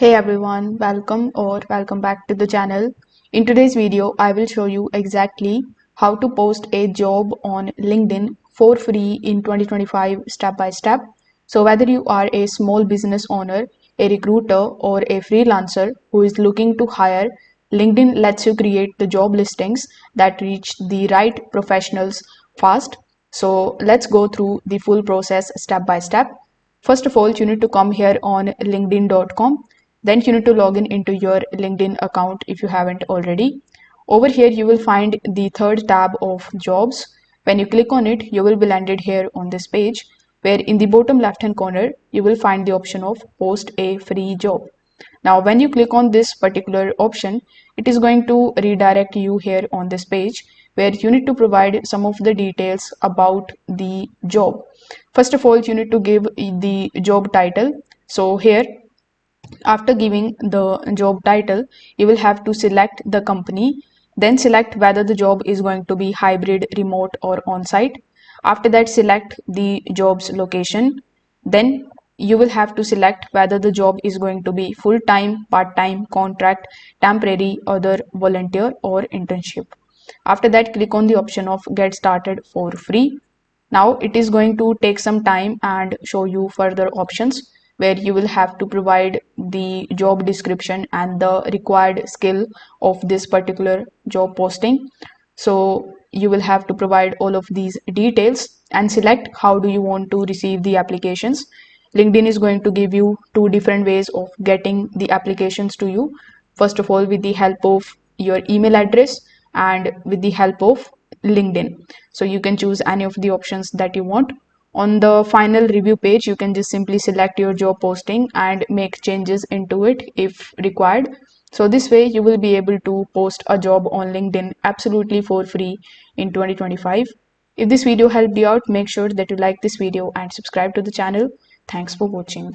Hey everyone, welcome back to the channel. In today's video, I will show you exactly how to post a job on LinkedIn for free in 2025 step by step. So whether you are a small business owner, a recruiter or a freelancer who is looking to hire, LinkedIn lets you create the job listings that reach the right professionals fast. So let's go through the full process step by step. First of all, you need to come here on linkedin.com. Then you need to log in into your LinkedIn account if you haven't already. Over here, you will find the third tab of jobs. When you click on it, you will be landed here on this page where in the bottom left hand corner, you will find the option of post a free job. Now, when you click on this particular option, it is going to redirect you here on this page where you need to provide some of the details about the job. First of all, you need to give the job title. So here, after giving the job title, you will have to select the company, then select whether the job is going to be hybrid, remote, or on site. After that, select the job's location. Then you will have to select whether the job is going to be full time, part time, contract, temporary, other, volunteer, or internship. After that, click on the option of get started for free. Now it is going to take some time and show you further options where you will have to provide the job description and the required skill of this particular job posting. So you will have to provide all of these details and select how do you want to receive the applications. LinkedIn is going to give you two different ways of getting the applications to you. First of all, with the help of your email address and with the help of LinkedIn. So you can choose any of the options that you want. On the final review page, you can just simply select your job posting and make changes into it if required. So this way you will be able to post a job on LinkedIn absolutely for free in 2025. If this video helped you out, make sure that you like this video and subscribe to the channel. Thanks for watching.